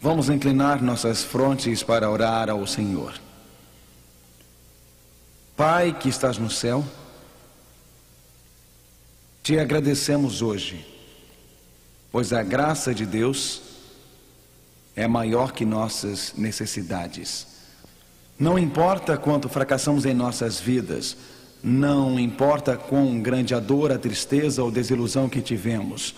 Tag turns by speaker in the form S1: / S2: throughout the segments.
S1: Vamos inclinar nossas frontes para orar ao Senhor. Pai que estás no céu, te agradecemos hoje, pois a graça de Deus é maior que nossas necessidades. Não importa quanto fracassamos em nossas vidas, não importa quão grande a dor, a tristeza ou desilusão que tivemos,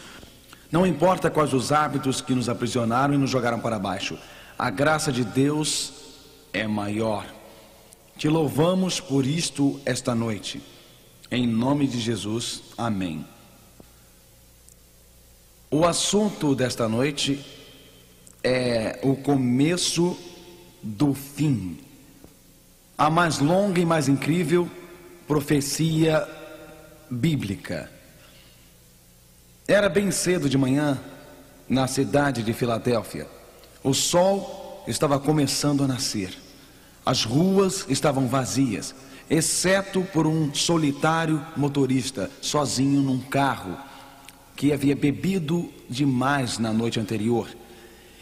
S1: não importa quais os hábitos que nos aprisionaram e nos jogaram para baixo, a graça de Deus é maior. Te louvamos por isto esta noite. Em nome de Jesus, amém. O assunto desta noite é o começo do fim. A mais longa e mais incrível profecia bíblica. Era bem cedo de manhã na cidade de Filadélfia. O sol estava começando a nascer. As ruas estavam vazias, exceto por um solitário motorista, sozinho num carro, que havia bebido demais na noite anterior.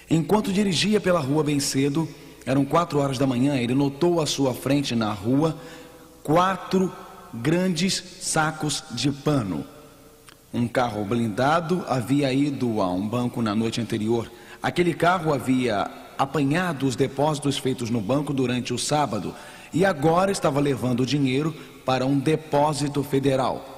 S1: Enquanto dirigia pela rua bem cedo, eram 4 horas da manhã, ele notou à sua frente na rua 4 grandes sacos de pano. Um carro blindado havia ido a um banco na noite anterior. Aquele carro havia apanhado os depósitos feitos no banco durante o sábado e agora estava levando o dinheiro para um depósito federal.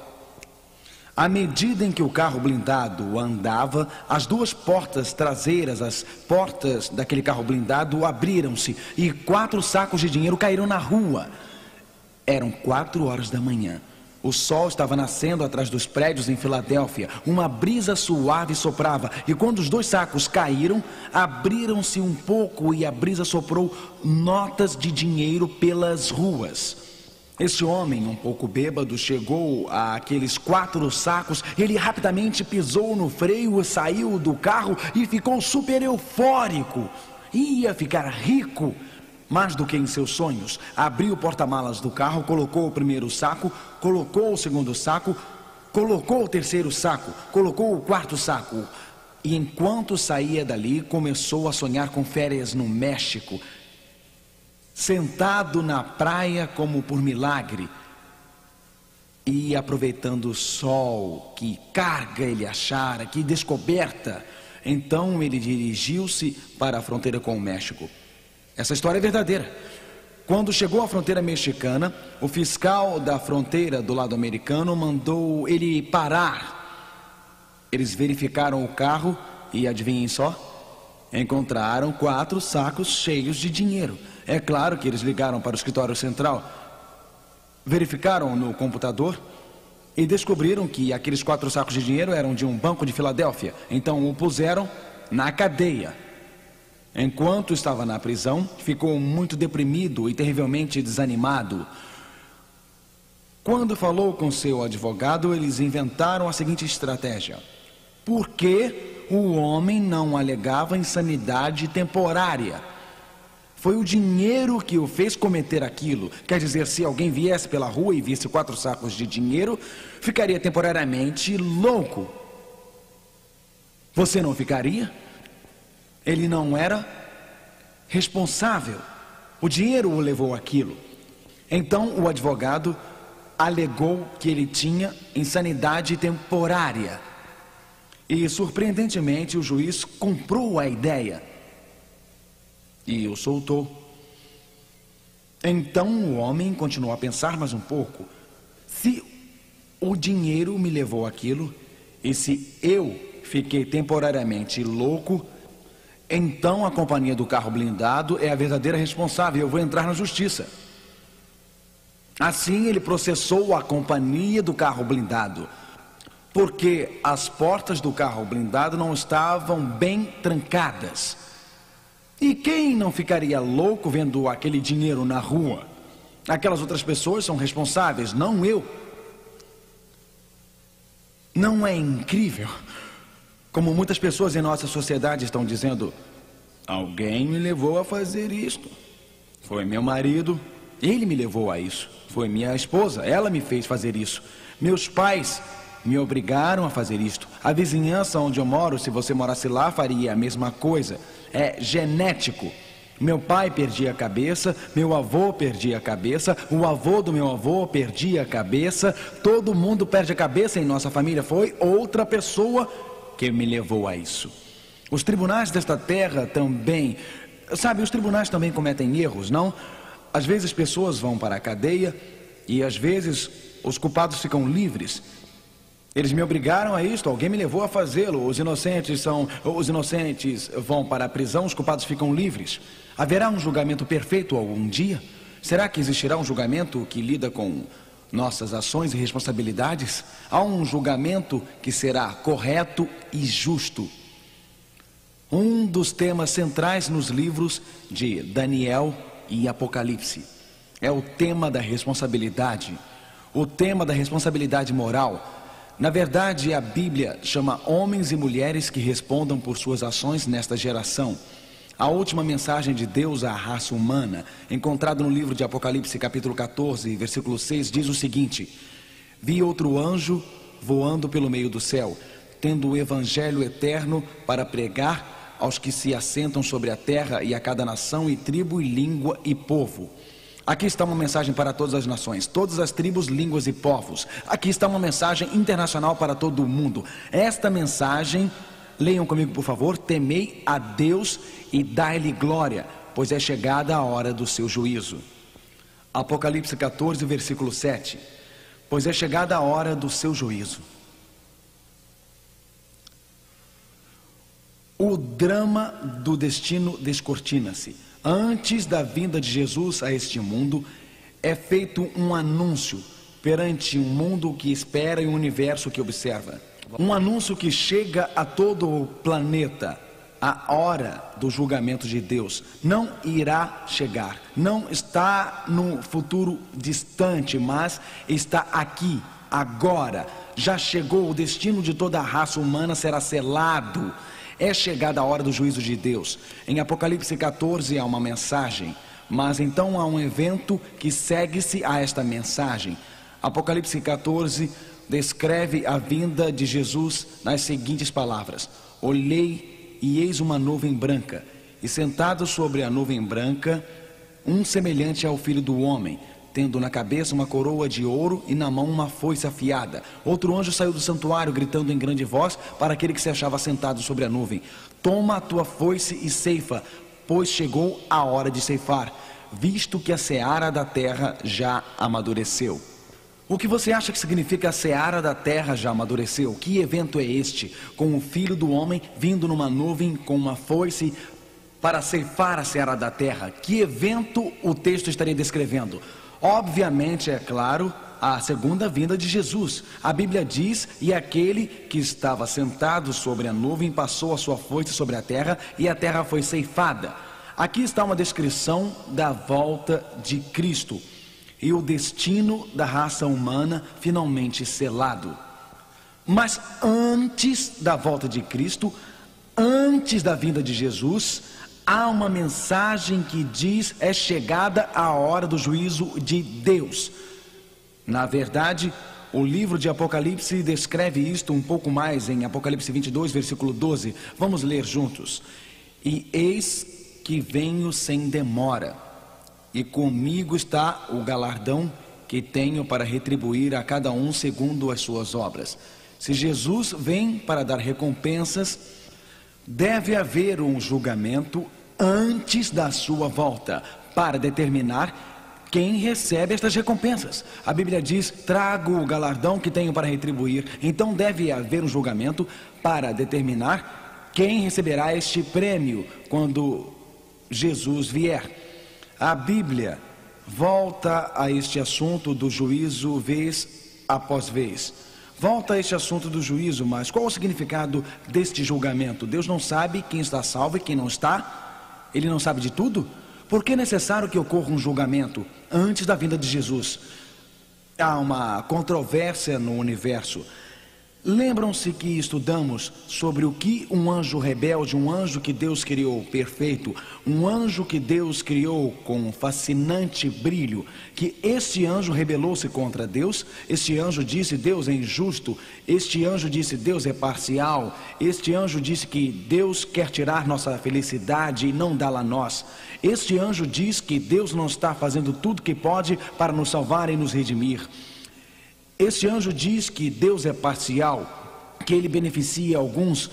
S1: À medida em que o carro blindado andava, as 2 portas traseiras, as portas daquele carro blindado, abriram-se e 4 sacos de dinheiro caíram na rua. Eram 4 horas da manhã. O sol estava nascendo atrás dos prédios em Filadélfia. Uma brisa suave soprava e quando os 2 sacos caíram, abriram-se um pouco e a brisa soprou notas de dinheiro pelas ruas. Esse homem, um pouco bêbado, chegou àqueles 4 sacos. Ele rapidamente pisou no freio, saiu do carro e ficou super eufórico. Ia ficar rico, mais do que em seus sonhos. Abriu o porta-malas do carro, colocou o primeiro saco, colocou o segundo saco, colocou o terceiro saco, colocou o 4º saco. E enquanto saía dali, começou a sonhar com férias no México, sentado na praia como por milagre e aproveitando o sol, que carga ele achara, que descoberta. Então ele dirigiu-se para a fronteira com o México. Essa história é verdadeira. Quando chegou à fronteira mexicana, o fiscal da fronteira do lado americano mandou ele parar. Eles verificaram o carro e, adivinhem só, encontraram 4 sacos cheios de dinheiro. É claro que eles ligaram para o escritório central, verificaram no computador e descobriram que aqueles 4 sacos de dinheiro eram de um banco de Filadélfia. Então o puseram na cadeia. Enquanto estava na prisão, ficou muito deprimido e terrivelmente desanimado. Quando falou com seu advogado, eles inventaram a seguinte estratégia: por que o homem não alegava insanidade temporária? Foi o dinheiro que o fez cometer aquilo. Quer dizer, se alguém viesse pela rua e visse 4 sacos de dinheiro, ficaria temporariamente louco. Você não ficaria? Ele não era responsável. O dinheiro o levou àquilo. Então o advogado alegou que ele tinha insanidade temporária. E surpreendentemente o juiz comprou a ideia e o soltou. Então o homem continuou a pensar mais um pouco. Se o dinheiro me levou àquilo e se eu fiquei temporariamente louco, então a companhia do carro blindado é a verdadeira responsável. Eu vou entrar na justiça. Assim ele processou a companhia do carro blindado, porque as portas do carro blindado não estavam bem trancadas. E quem não ficaria louco vendo aquele dinheiro na rua? Aquelas outras pessoas são responsáveis, não eu. Não é incrível? Como muitas pessoas em nossa sociedade estão dizendo: alguém me levou a fazer isto. Foi meu marido, ele me levou a isso. Foi minha esposa, ela me fez fazer isso. Meus pais me obrigaram a fazer isto. A vizinhança onde eu moro, se você morasse lá, faria a mesma coisa. É genético. Meu pai perdia a cabeça, meu avô perdia a cabeça, o avô do meu avô perdia a cabeça, todo mundo perde a cabeça em nossa família. Foi outra pessoa que me levou a isso. Os tribunais desta terra também, sabe, os tribunais também cometem erros, não? Às vezes pessoas vão para a cadeia e às vezes os culpados ficam livres. Eles me obrigaram a isto, alguém me levou a fazê-lo. Os inocentes vão para a prisão, os culpados ficam livres. Haverá um julgamento perfeito algum dia? Será que existirá um julgamento que lida com nossas ações e responsabilidades? Há um julgamento que será correto e justo. Um dos temas centrais nos livros de Daniel e Apocalipse é o tema da responsabilidade, o tema da responsabilidade moral. Na verdade, a Bíblia chama homens e mulheres que respondam por suas ações nesta geração. A última mensagem de Deus à raça humana, encontrada no livro de Apocalipse, capítulo 14, versículo 6, diz o seguinte: vi outro anjo voando pelo meio do céu, tendo o evangelho eterno para pregar aos que se assentam sobre a terra e a cada nação e tribo e língua e povo. Aqui está uma mensagem para todas as nações, todas as tribos, línguas e povos. Aqui está uma mensagem internacional para todo o mundo. Esta mensagem, leiam comigo por favor: temei a Deus e dai-lhe glória, pois é chegada a hora do seu juízo. Apocalipse 14, versículo 7. Pois é chegada a hora do seu juízo. O drama do destino descortina-se. Antes da vinda de Jesus a este mundo, é feito um anúncio perante um mundo que espera e um universo que observa. Um anúncio que chega a todo o planeta. A hora do julgamento de Deus não irá chegar. Não está no futuro distante, mas está aqui, agora. Já chegou, o destino de toda a raça humana será selado. É chegada a hora do juízo de Deus. Em Apocalipse 14 há uma mensagem, mas então há um evento que segue-se a esta mensagem. Apocalipse 14 descreve a vinda de Jesus nas seguintes palavras: olhei e eis uma nuvem branca, e sentado sobre a nuvem branca, um semelhante ao Filho do Homem, tendo na cabeça uma coroa de ouro e na mão uma foice afiada. Outro anjo saiu do santuário, gritando em grande voz para aquele que se achava sentado sobre a nuvem: toma a tua foice e ceifa, pois chegou a hora de ceifar, visto que a seara da terra já amadureceu. O que você acha que significa a seara da terra já amadureceu? Que evento é este? Com o Filho do Homem vindo numa nuvem com uma foice para ceifar a seara da terra. Que evento o texto estaria descrevendo? Obviamente, é claro, a segunda vinda de Jesus. A Bíblia diz: e aquele que estava sentado sobre a nuvem passou a sua foice sobre a terra, e a terra foi ceifada. Aqui está uma descrição da volta de Cristo e o destino da raça humana finalmente selado. Mas antes da volta de Cristo, antes da vinda de Jesus, há uma mensagem que diz: é chegada a hora do juízo de Deus. Na verdade, o livro de Apocalipse descreve isto um pouco mais em Apocalipse 22, versículo 12. Vamos ler juntos. E eis que venho sem demora, e comigo está o galardão que tenho para retribuir a cada um segundo as suas obras. Se Jesus vem para dar recompensas, deve haver um julgamento antes da sua volta, para determinar quem recebe estas recompensas. A Bíblia diz: trago o galardão que tenho para retribuir. Então deve haver um julgamento para determinar quem receberá este prêmio quando Jesus vier. A Bíblia volta a este assunto do juízo vez após vez. Volta a este assunto do juízo, mas qual o significado deste julgamento? Deus não sabe quem está salvo e quem não está? Ele não sabe de tudo? Por que é necessário que ocorra um julgamento antes da vinda de Jesus? Há uma controvérsia no universo. Lembram-se que estudamos sobre o que um anjo rebelde, um anjo que Deus criou perfeito, um anjo que Deus criou com fascinante brilho, que este anjo rebelou-se contra Deus, este anjo disse Deus é injusto, este anjo disse Deus é parcial, este anjo disse que Deus quer tirar nossa felicidade e não dá-la a nós. Este anjo diz que Deus não está fazendo tudo que pode para nos salvar e nos redimir. Este anjo diz que Deus é parcial, que ele beneficia alguns.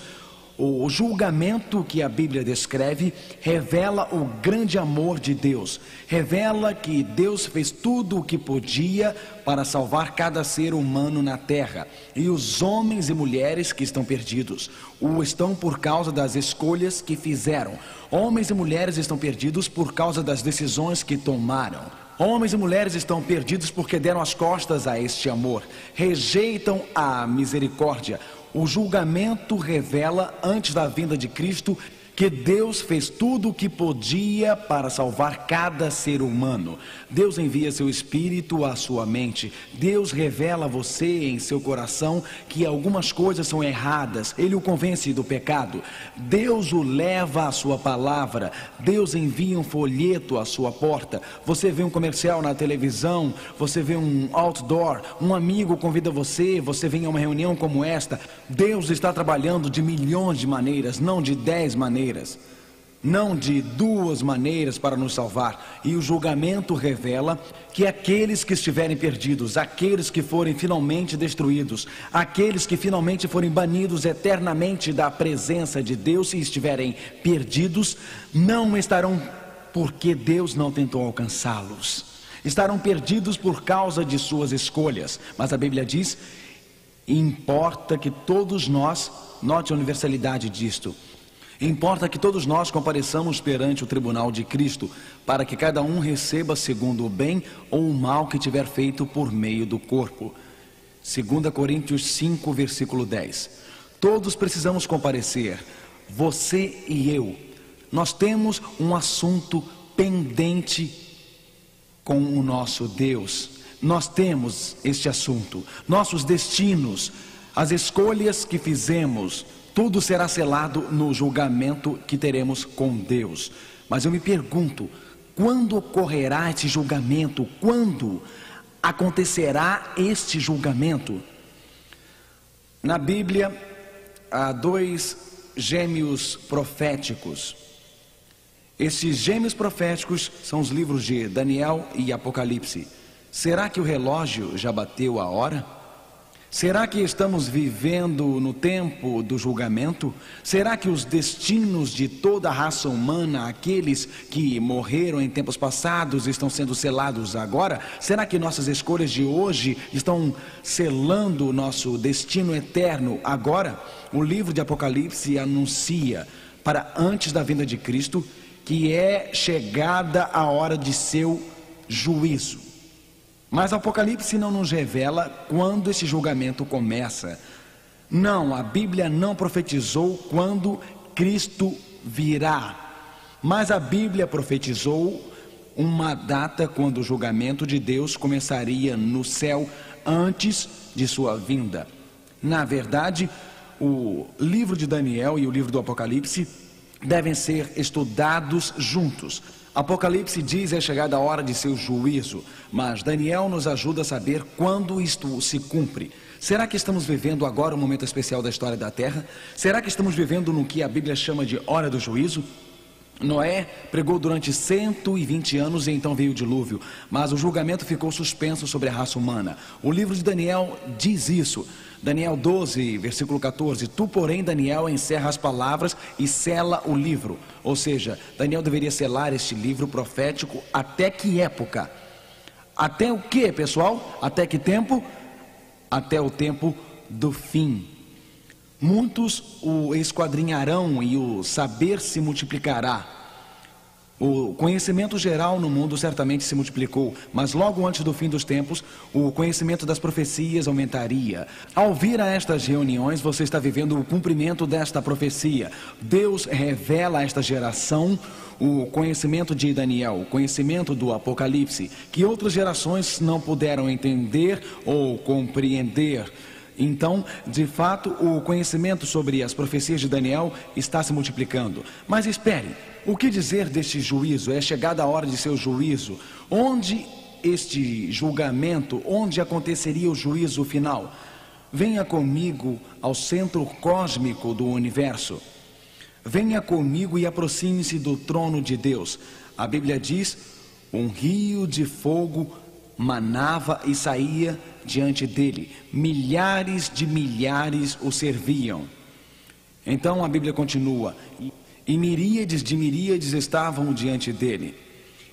S1: O julgamento que a Bíblia descreve revela o grande amor de Deus, revela que Deus fez tudo o que podia para salvar cada ser humano na terra, e os homens e mulheres que estão perdidos o estão por causa das escolhas que fizeram. Homens e mulheres estão perdidos por causa das decisões que tomaram. Homens e mulheres estão perdidos porque deram as costas a este amor, rejeitam a misericórdia. O julgamento revela, antes da vinda de Cristo, que Deus fez tudo o que podia para salvar cada ser humano. Deus envia seu Espírito à sua mente. Deus revela a você em seu coração que algumas coisas são erradas. Ele o convence do pecado. Deus o leva à sua palavra. Deus envia um folheto à sua porta. Você vê um comercial na televisão, você vê um outdoor, um amigo convida você, você vem a uma reunião como esta. Deus está trabalhando de milhões de maneiras, não de 10 maneiras. Não de 2 maneiras para nos salvar. E o julgamento revela que aqueles que estiverem perdidos, aqueles que forem finalmente destruídos, aqueles que finalmente forem banidos eternamente da presença de Deus e estiverem perdidos, não estarão porque Deus não tentou alcançá-los. Estarão perdidos por causa de suas escolhas. Mas a Bíblia diz, importa que todos nós, note a universalidade disto, importa que todos nós compareçamos perante o tribunal de Cristo, para que cada um receba segundo o bem ou o mal que tiver feito por meio do corpo. 2 Coríntios 5, versículo 10. Todos precisamos comparecer, você e eu. Nós temos um assunto pendente com o nosso Deus. Nós temos este assunto, nossos destinos, as escolhas que fizemos, tudo será selado no julgamento que teremos com Deus. Mas eu me pergunto, quando ocorrerá esse julgamento? Quando acontecerá este julgamento? Na Bíblia, há 2 gêmeos proféticos. Esses gêmeos proféticos são os livros de Daniel e Apocalipse. Será que o relógio já bateu a hora? Será que estamos vivendo no tempo do julgamento? Será que os destinos de toda a raça humana, aqueles que morreram em tempos passados, estão sendo selados agora? Será que nossas escolhas de hoje estão selando o nosso destino eterno agora? O livro de Apocalipse anuncia para antes da vinda de Cristo que é chegada a hora de seu juízo. Mas Apocalipse não nos revela quando esse julgamento começa. Não, a Bíblia não profetizou quando Cristo virá. Mas a Bíblia profetizou uma data quando o julgamento de Deus começaria no céu antes de sua vinda. Na verdade, o livro de Daniel e o livro do Apocalipse devem ser estudados juntos. Apocalipse diz é chegada a hora de seu juízo, mas Daniel nos ajuda a saber quando isto se cumpre. Será que estamos vivendo agora um momento especial da história da terra? Será que estamos vivendo no que a Bíblia chama de hora do juízo? Noé pregou durante 120 anos e então veio o dilúvio, mas o julgamento ficou suspenso sobre a raça humana. O livro de Daniel diz isso. Daniel 12, versículo 14. Tu, porém, Daniel, encerra as palavras e sela o livro. Ou seja, Daniel deveria selar este livro profético até que época? Até o que, pessoal? Até que tempo? Até o tempo do fim. Muitos o esquadrinharão e o saber se multiplicará. O conhecimento geral no mundo certamente se multiplicou, mas logo antes do fim dos tempos, o conhecimento das profecias aumentaria. Ao vir a estas reuniões, você está vivendo o cumprimento desta profecia. Deus revela a esta geração o conhecimento de Daniel, o conhecimento do Apocalipse, que outras gerações não puderam entender ou compreender. Então, de fato, o conhecimento sobre as profecias de Daniel está se multiplicando. Mas espere, o que dizer deste juízo? É chegada a hora de seu juízo. Onde este julgamento, onde aconteceria o juízo final? Venha comigo ao centro cósmico do universo. Venha comigo e aproxime-se do trono de Deus. A Bíblia diz: um rio de fogo manava e saía diante dele. Milhares de milhares o serviam. Então a Bíblia continua: e miríades de miríades estavam diante dele.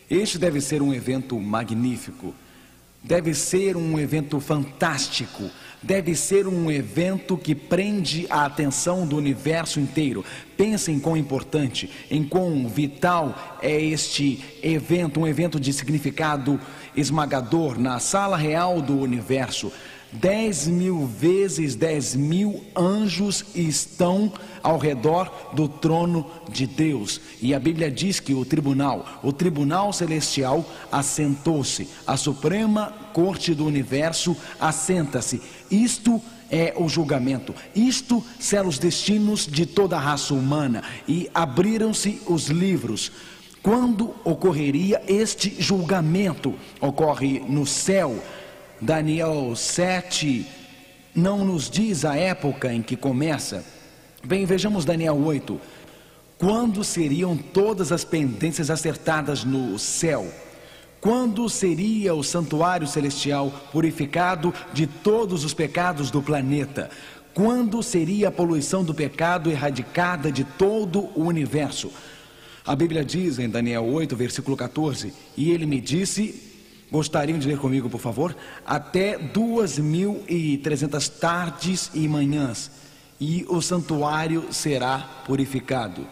S1: Este deve ser um evento magnífico. Deve ser um evento fantástico. Deve ser um evento que prende a atenção do universo inteiro. Pensem quão importante, em quão vital é este evento, um evento de significado esmagador na sala real do universo. 10.000 vezes 10.000 anjos estão ao redor do trono de Deus. E a Bíblia diz que o tribunal celestial assentou-se. A Suprema Corte do Universo assenta-se. Isto é o julgamento. Isto sela os destinos de toda a raça humana. E abriram-se os livros. Quando ocorreria este julgamento? Ocorre no céu. Daniel 7 não nos diz a época em que começa. Bem, vejamos Daniel 8. Quando seriam todas as pendências acertadas no céu? Quando seria o santuário celestial purificado de todos os pecados do planeta? Quando seria a poluição do pecado erradicada de todo o universo? A Bíblia diz em Daniel 8, versículo 14: e ele me disse... Gostariam de ler comigo, por favor? Até 2.300 tardes e manhãs, e o santuário será purificado.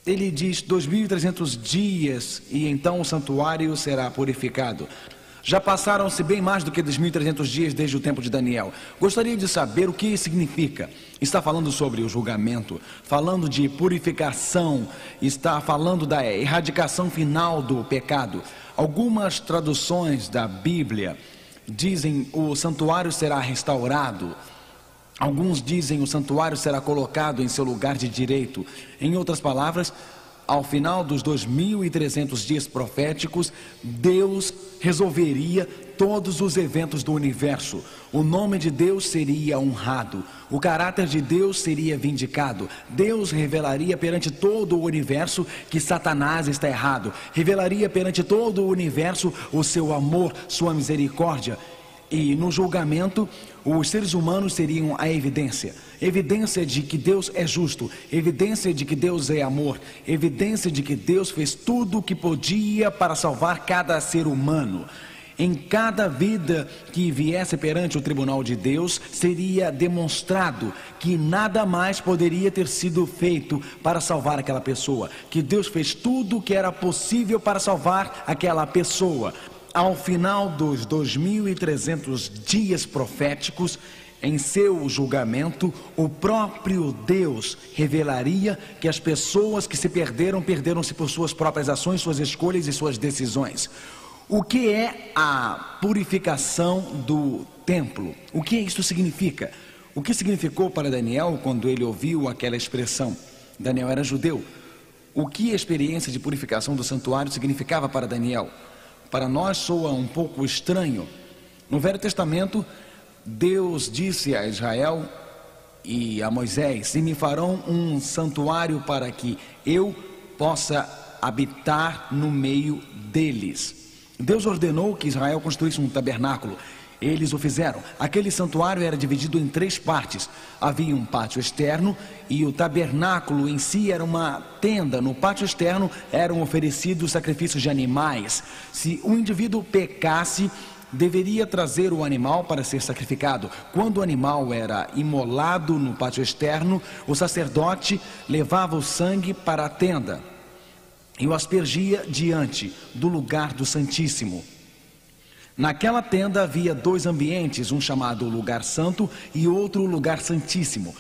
S1: Ele diz 2.300 dias, e então o santuário será purificado. Já passaram-se bem mais do que 2.300 dias desde o tempo de Daniel. Gostaria de saber o que significa. Está falando sobre o julgamento, falando de purificação, está falando da erradicação final do pecado. Algumas traduções da Bíblia dizem o santuário será restaurado. Alguns dizem o santuário será colocado em seu lugar de direito. Em outras palavras, ao final dos 2.300 dias proféticos, Deus resolveria todos os eventos do universo. O nome de Deus seria honrado. O caráter de Deus seria vindicado. Deus revelaria perante todo o universo que Satanás está errado. Revelaria perante todo o universo o seu amor, sua misericórdia. E no julgamento, os seres humanos seriam a evidência. Evidência de que Deus é justo. Evidência de que Deus é amor. Evidência de que Deus fez tudo o que podia para salvar cada ser humano. Em cada vida que viesse perante o tribunal de Deus, seria demonstrado que nada mais poderia ter sido feito para salvar aquela pessoa. Que Deus fez tudo o que era possível para salvar aquela pessoa. Ao final dos 2.300 dias proféticos, em seu julgamento, o próprio Deus revelaria que as pessoas que se perderam, perderam-se por suas próprias ações, suas escolhas e suas decisões. O que é a purificação do templo? O que isso significa? O que significou para Daniel quando ele ouviu aquela expressão? Daniel era judeu. O que a experiência de purificação do santuário significava para Daniel? Para nós soa um pouco estranho. No Velho Testamento, Deus disse a Israel e a Moisés: e me farão um santuário para que eu possa habitar no meio deles. Deus ordenou que Israel construísse um tabernáculo. Eles o fizeram. Aquele santuário era dividido em 3 partes. Havia um pátio externo e o tabernáculo em si era uma tenda. No pátio externo eram oferecidos sacrifícios de animais. Se o indivíduo pecasse, deveria trazer o animal para ser sacrificado. Quando o animal era imolado no pátio externo, o sacerdote levava o sangue para a tenda e o aspergia diante do lugar do Santíssimo. Naquela tenda havia 2 ambientes, um chamado lugar santo e outro lugar santíssimo.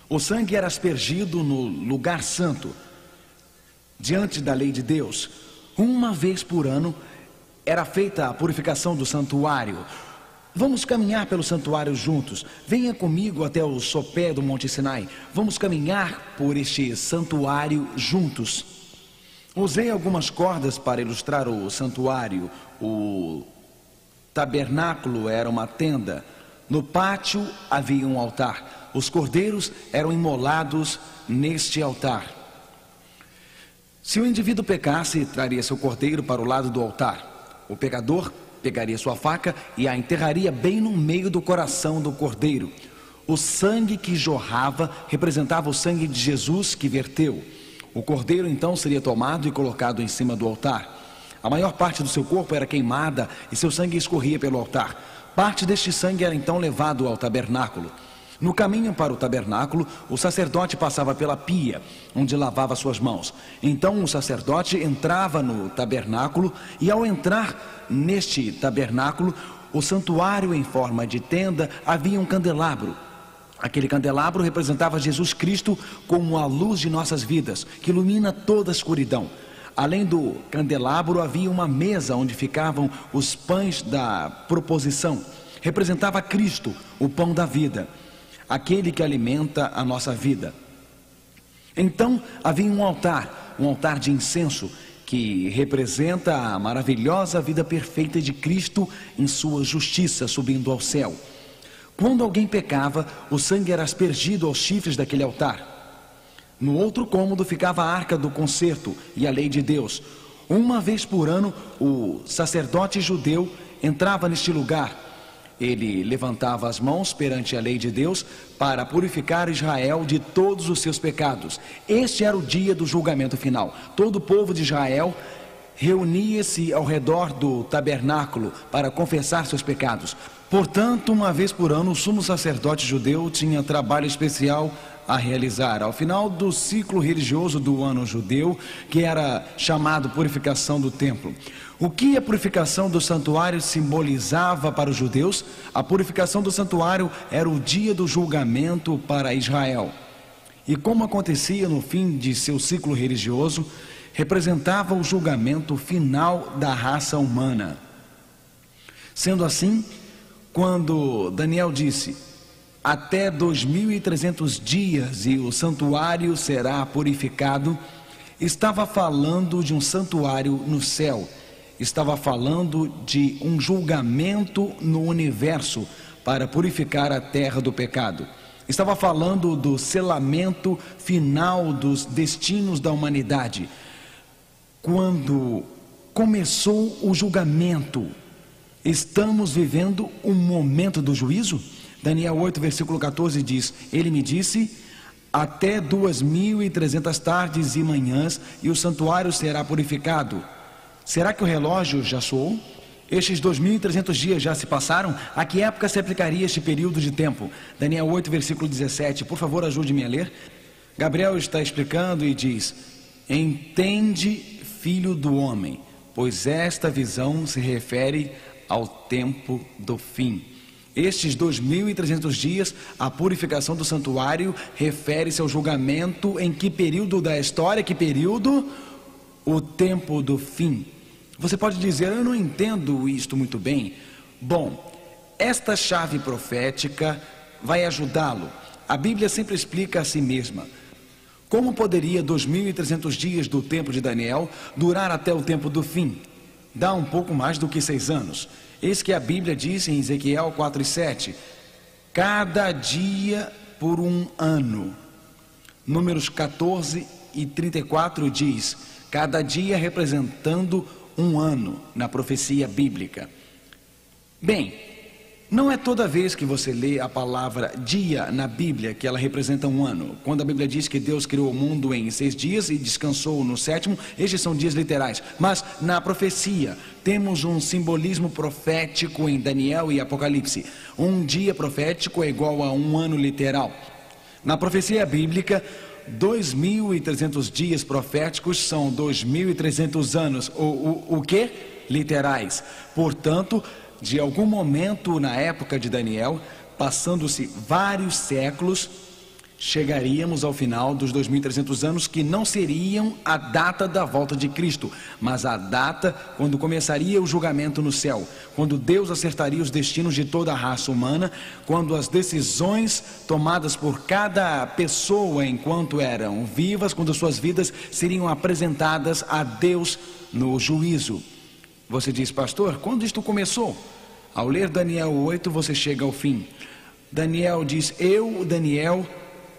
S1: O sangue era aspergido no lugar santo, diante da lei de Deus. Uma vez por ano era feita a purificação do santuário. Vamos caminhar pelo santuário juntos. Venha comigo até o sopé do Monte Sinai. Vamos caminhar por este santuário juntos. Usei algumas cordas para ilustrar o santuário. O tabernáculo era uma tenda. No pátio havia um altar. Os cordeiros eram imolados neste altar. Se o indivíduo pecasse, traria seu cordeiro para o lado do altar. O pecador pegaria sua faca e a enterraria bem no meio do coração do cordeiro. O sangue que jorrava representava o sangue de Jesus que verteu. O cordeiro então seria tomado e colocado em cima do altar. A maior parte do seu corpo era queimada e seu sangue escorria pelo altar. Parte deste sangue era então levado ao tabernáculo. No caminho para o tabernáculo, o sacerdote passava pela pia, onde lavava suas mãos. Então o sacerdote entrava no tabernáculo e, ao entrar neste tabernáculo, o santuário em forma de tenda, havia um candelabro. Aquele candelabro representava Jesus Cristo como a luz de nossas vidas, que ilumina toda a escuridão. Além do candelabro, havia uma mesa onde ficavam os pães da proposição. Representava Cristo, o pão da vida, aquele que alimenta a nossa vida. Então havia um altar de incenso, que representa a maravilhosa vida perfeita de Cristo em sua justiça subindo ao céu. Quando alguém pecava, o sangue era aspergido aos chifres daquele altar. No outro cômodo ficava a arca do concerto e a lei de Deus. Uma vez por ano, o sacerdote judeu entrava neste lugar. Ele levantava as mãos perante a lei de Deus para purificar Israel de todos os seus pecados. Este era o dia do julgamento final. Todo o povo de Israel reunia-se ao redor do tabernáculo para confessar seus pecados. Portanto, uma vez por ano, o sumo sacerdote judeu tinha trabalho especial a realizar. Ao final do ciclo religioso do ano judeu, que era chamado purificação do templo. O que a purificação do santuário simbolizava para os judeus? A purificação do santuário era o dia do julgamento para Israel. E como acontecia no fim de seu ciclo religioso, representava o julgamento final da raça humana. Sendo assim, quando Daniel disse: até 2.300 dias e o santuário será purificado, estava falando de um santuário no céu. Estava falando de um julgamento no universo para purificar a terra do pecado. Estava falando do selamento final dos destinos da humanidade. Quando começou o julgamento, estamos vivendo um momento do juízo? Daniel 8, versículo 14 diz: ele me disse, até 2.300 tardes e manhãs e o santuário será purificado. Será que o relógio já soou? Estes 2.300 dias já se passaram? A que época se aplicaria este período de tempo? Daniel 8, versículo 17, por favor ajude-me a ler. Gabriel está explicando e diz: entende, filho do homem, pois esta visão se refere ao tempo do fim. Estes 2.300 dias, a purificação do santuário, refere-se ao julgamento em que período da história? Que período? O tempo do fim. Você pode dizer: eu não entendo isto muito bem. Bom, esta chave profética vai ajudá-lo. A Bíblia sempre explica a si mesma. Como poderia 2.300 dias do tempo de Daniel durar até o tempo do fim? Dá um pouco mais do que 6 anos. Eis que a Bíblia diz em Ezequiel 4:7, cada dia por um ano. Números 14 e 34 diz, cada dia representando um ano na profecia bíblica. Bem, não é toda vez que você lê a palavra dia na Bíblia que ela representa um ano. Quando a Bíblia diz que Deus criou o mundo em 6 dias e descansou no 7º, estes são dias literais. Mas na profecia temos um simbolismo profético em Daniel e Apocalipse. Um dia profético é igual a um ano literal. Na profecia bíblica, 2.300 dias proféticos são 2.300 anos, o que? Literais. Portanto, de algum momento na época de Daniel, passando-se vários séculos, chegaríamos ao final dos 2.300 anos, que não seriam a data da volta de Cristo, mas a data quando começaria o julgamento no céu, quando Deus acertaria os destinos de toda a raça humana, quando as decisões tomadas por cada pessoa enquanto eram vivas, quando suas vidas seriam apresentadas a Deus no juízo. Você diz, pastor, quando isto começou? Ao ler Daniel 8, você chega ao fim. Daniel diz, eu, Daniel,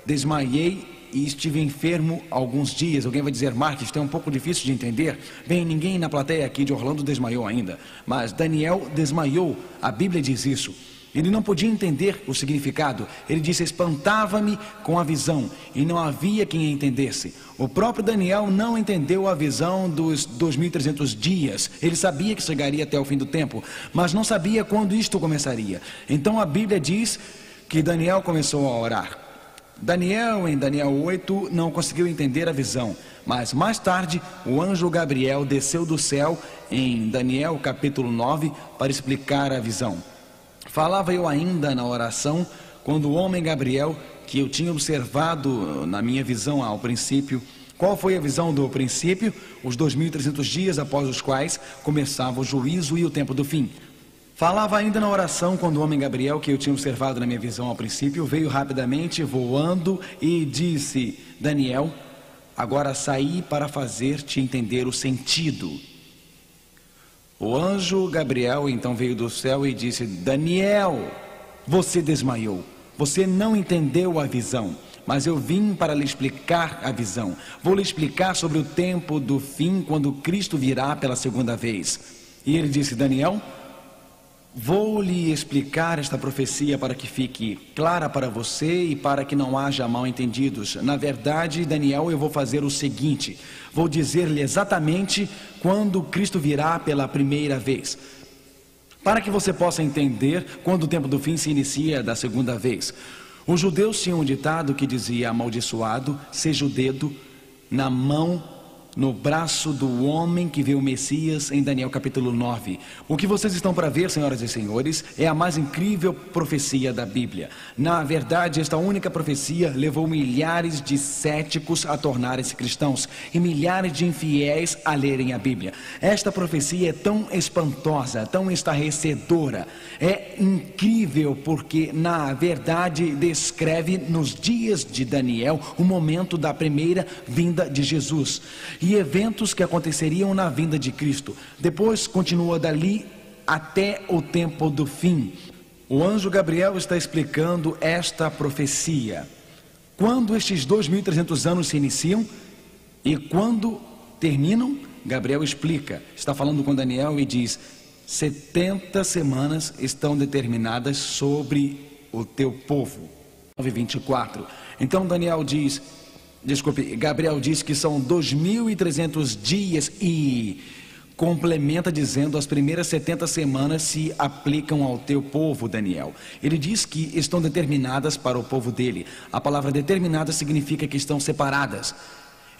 S1: desmaiei e estive enfermo alguns dias. Alguém vai dizer, Marcos, isso é um pouco difícil de entender. Bem, ninguém na plateia aqui de Orlando desmaiou ainda, mas Daniel desmaiou, a Bíblia diz isso. Ele não podia entender o significado. Ele disse, espantava-me com a visão, e não havia quem a entendesse. O próprio Daniel não entendeu a visão dos 2.300 dias. Ele sabia que chegaria até o fim do tempo, mas não sabia quando isto começaria. Então a Bíblia diz que Daniel começou a orar. Daniel, em Daniel 8, não conseguiu entender a visão, mas mais tarde o anjo Gabriel desceu do céu em Daniel capítulo 9 para explicar a visão. Falava eu ainda na oração quando o homem Gabriel, que eu tinha observado na minha visão ao princípio. Qual foi a visão do princípio? Os 2.300 dias após os quais começava o juízo e o tempo do fim. Falava ainda na oração quando o homem Gabriel, que eu tinha observado na minha visão ao princípio, veio rapidamente voando e disse, Daniel, agora saí para fazer-te entender o sentido. O anjo Gabriel então veio do céu e disse, Daniel, você desmaiou, você não entendeu a visão, mas eu vim para lhe explicar a visão. Vou lhe explicar sobre o tempo do fim, quando Cristo virá pela segunda vez. E ele disse, Daniel, vou lhe explicar esta profecia para que fique clara para você e para que não haja mal-entendidos. Na verdade, Daniel, eu vou fazer o seguinte, vou dizer-lhe exatamente quando Cristo virá pela primeira vez, para que você possa entender quando o tempo do fim se inicia da segunda vez. Os judeus tinham um ditado que dizia, amaldiçoado seja o dedo na mão, no braço do homem que vê o Messias, em Daniel capítulo 9. O que vocês estão para ver, senhoras e senhores, é a mais incrível profecia da Bíblia. Na verdade, esta única profecia levou milhares de céticos a tornarem-se cristãos e milhares de infiéis a lerem a Bíblia. Esta profecia é tão espantosa, tão estarrecedora, é incrível porque, na verdade, descreve nos dias de Daniel o momento da primeira vinda de Jesus e eventos que aconteceriam na vinda de Cristo. Depois continua dali até o tempo do fim. O anjo Gabriel está explicando esta profecia. Quando estes 2.300 anos se iniciam e quando terminam, Gabriel explica, está falando com Daniel e diz, 70 semanas estão determinadas sobre o teu povo. 9:24. Então Gabriel diz que são 2.300 dias e complementa dizendo as primeiras 70 semanas se aplicam ao teu povo, Daniel. Ele diz que estão determinadas para o povo dele. A palavra determinada significa que estão separadas.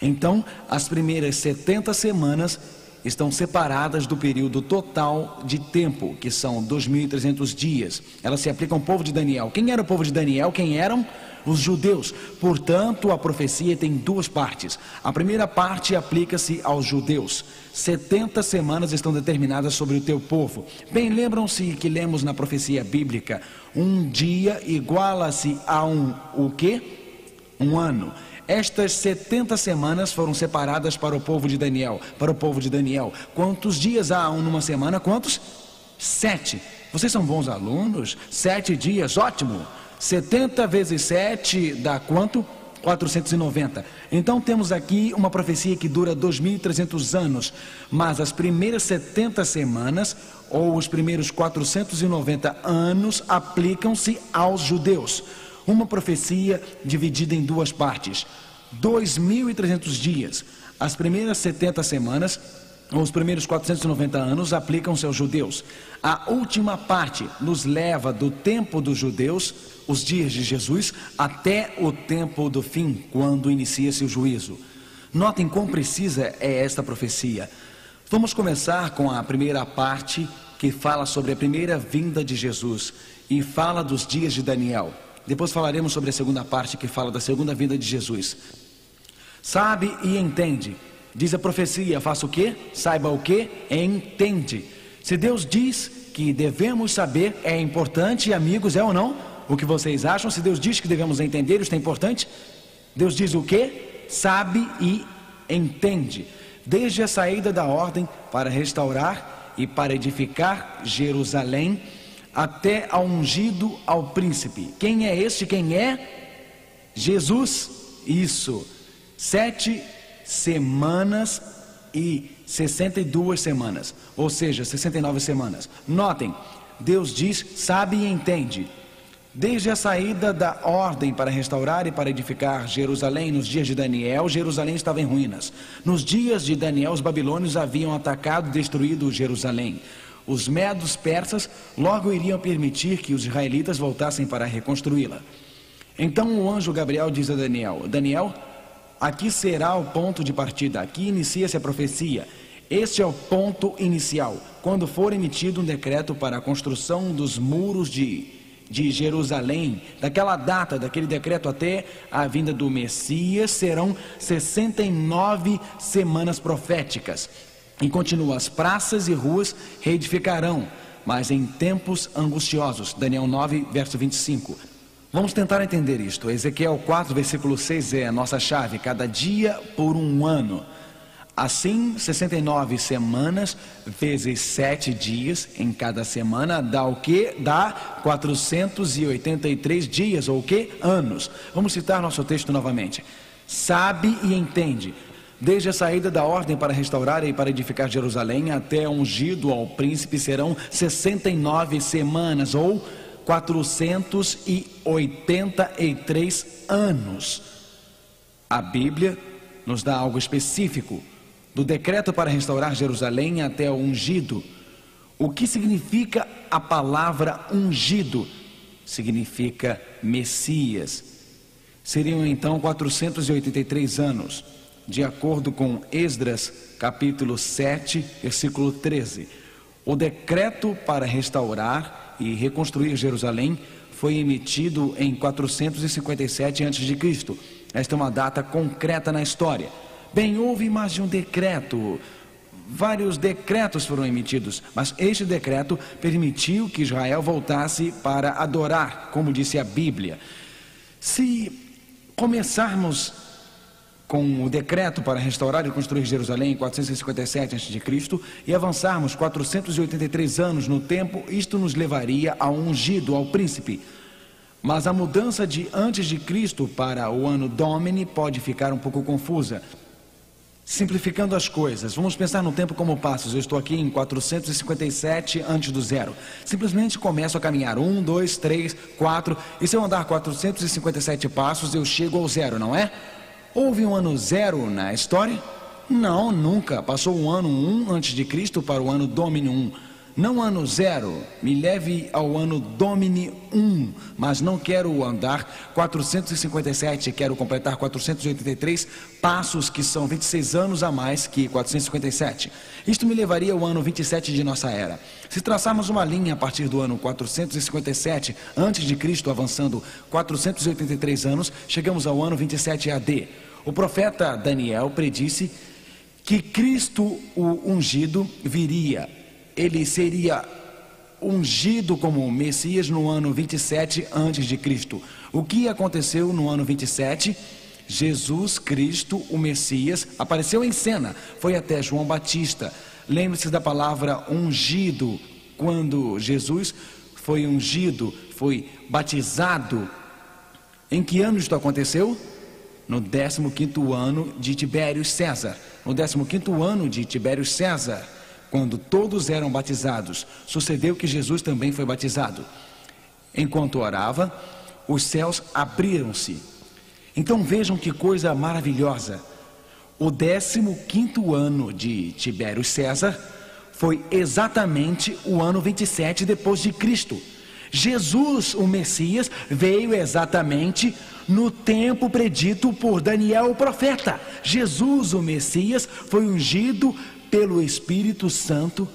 S1: Então, as primeiras 70 semanas estão separadas do período total de tempo, que são 2.300 dias. Elas se aplicam ao povo de Daniel. Quem era o povo de Daniel? Quem eram? Os judeus. Portanto, a profecia tem duas partes. A primeira parte aplica-se aos judeus. 70 semanas estão determinadas sobre o teu povo. Bem, lembram-se que lemos na profecia bíblica, um dia iguala-se a o quê? Um ano. Estas 70 semanas foram separadas para o povo de Daniel. Para o povo de Daniel. Quantos dias há numa semana? Quantos? 7. Vocês são bons alunos? 7 dias, ótimo. 70 vezes 7 dá quanto? 490. Então temos aqui uma profecia que dura 2.300 anos. Mas as primeiras 70 semanas, ou os primeiros 490 anos, aplicam-se aos judeus. Uma profecia dividida em duas partes. 2.300 dias. As primeiras 70 semanas, ou os primeiros 490 anos, aplicam-se aos judeus. A última parte nos leva do tempo dos judeus, os dias de Jesus, até o tempo do fim, quando inicia-se o juízo. Notem quão precisa é esta profecia. Vamos começar com a primeira parte, que fala sobre a primeira vinda de Jesus e fala dos dias de Daniel. Depois falaremos sobre a segunda parte que fala da segunda vinda de Jesus. Sabe e entende. Diz a profecia, faça o quê? Saiba o quê? Entende. Se Deus diz que devemos saber, é importante, amigos, é ou não? O que vocês acham? Se Deus diz que devemos entender, isso é importante? Deus diz o quê? Sabe e entende. Desde a saída da ordem para restaurar e para edificar Jerusalém, até ao ungido ao príncipe. Quem é este? Quem é? Jesus. Isso. 7 semanas e 62 semanas, ou seja, 69 semanas. Notem, Deus diz, sabe e entende. Desde a saída da ordem para restaurar e para edificar Jerusalém, nos dias de Daniel, Jerusalém estava em ruínas. Nos dias de Daniel, os babilônios haviam atacado e destruído Jerusalém. Os medos persas logo iriam permitir que os israelitas voltassem para reconstruí-la. Então o anjo Gabriel diz a Daniel: Daniel, aqui será o ponto de partida, aqui inicia-se a profecia. Este é o ponto inicial, quando for emitido um decreto para a construção dos muros de Jerusalém. Daquela data, daquele decreto até a vinda do Messias, serão 69 semanas proféticas. E continua, as praças e ruas reedificarão, mas em tempos angustiosos. Daniel 9, verso 25. Vamos tentar entender isto. Ezequiel 4, versículo 6 é a nossa chave. Cada dia por um ano. Assim, 69 semanas vezes 7 dias em cada semana dá o quê? Dá 483 dias, ou o quê? Anos. Vamos citar nosso texto novamente. Sabe e entende. Desde a saída da ordem para restaurar e para edificar Jerusalém até ungido ao príncipe serão 69 semanas, ou 483 anos. A Bíblia nos dá algo específico. Do decreto para restaurar Jerusalém até o ungido. O que significa a palavra ungido? Significa Messias. Seriam então 483 anos, de acordo com Esdras, capítulo 7, versículo 13. O decreto para restaurar e reconstruir Jerusalém foi emitido em 457 a.C. Esta é uma data concreta na história. Bem, houve mais de um decreto. Vários decretos foram emitidos, mas este decreto permitiu que Israel voltasse para adorar, como disse a Bíblia. Se começarmos com o decreto para restaurar e construir Jerusalém em 457 a.C. e avançarmos 483 anos no tempo, isto nos levaria ao ungido, ao príncipe. Mas a mudança de antes de Cristo para o ano Domini pode ficar um pouco confusa. Simplificando as coisas, vamos pensar no tempo como passos. Eu estou aqui em 457 antes do zero. Simplesmente começo a caminhar 1, 2, 3, 4. E se eu andar 457 passos, eu chego ao zero, não é? Houve um ano zero na história? Não, nunca. Passou o ano 1 antes de Cristo para o ano Domini 1. Não ano zero, me leve ao ano Domini 1, mas não quero andar 457, quero completar 483 passos, que são 26 anos a mais que 457. Isto me levaria ao ano 27 de nossa era. Se traçarmos uma linha a partir do ano 457 antes de Cristo, avançando 483 anos, chegamos ao ano 27 AD. O profeta Daniel predisse que Cristo, o ungido, viria. Ele seria ungido como Messias no ano 27 antes de Cristo. O que aconteceu no ano 27? Jesus Cristo, o Messias, apareceu em cena. Foi até João Batista. Lembre-se da palavra ungido. Quando Jesus foi ungido, foi batizado. Em que ano isto aconteceu? No 15º ano de Tibério César. No 15º ano de Tibério César, quando todos eram batizados, sucedeu que Jesus também foi batizado. Enquanto orava, os céus abriram-se. Então vejam que coisa maravilhosa. O 15º ano de Tibério César foi exatamente o ano 27 depois de Cristo. Jesus, o Messias, veio exatamente no tempo predito por Daniel, o profeta. Jesus, o Messias, foi ungido pelo Espírito Santo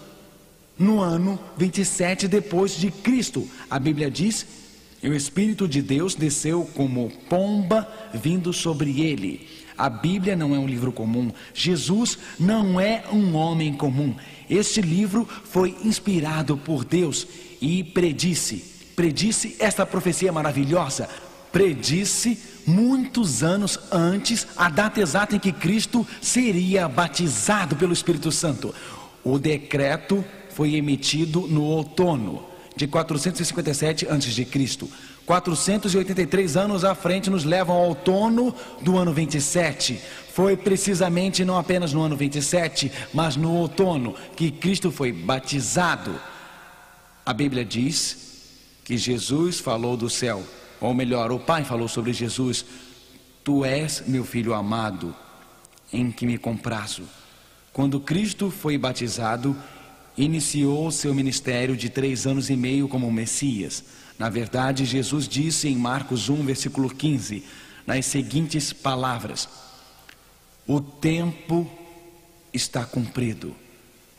S1: no ano 27 depois de Cristo. A Bíblia diz E o Espírito de Deus desceu como pomba vindo sobre ele. A Bíblia não é um livro comum. Jesus não é um homem comum. Este livro foi inspirado por Deus e predisse esta profecia maravilhosa. Predisse muitos anos antes a data exata em que Cristo seria batizado pelo Espírito Santo. O decreto foi emitido no outono de 457 a.C. 483 anos à frente nos levam ao outono do ano 27. Foi precisamente não apenas no ano 27, mas no outono que Cristo foi batizado. A Bíblia diz que Jesus falou do céu, ou melhor, o Pai falou sobre Jesus: Tu és meu filho amado, em que me comprazo. Quando Cristo foi batizado, iniciou seu ministério de 3 anos e meio como Messias. Na verdade, Jesus disse em Marcos 1, versículo 15, nas seguintes palavras: O tempo está cumprido.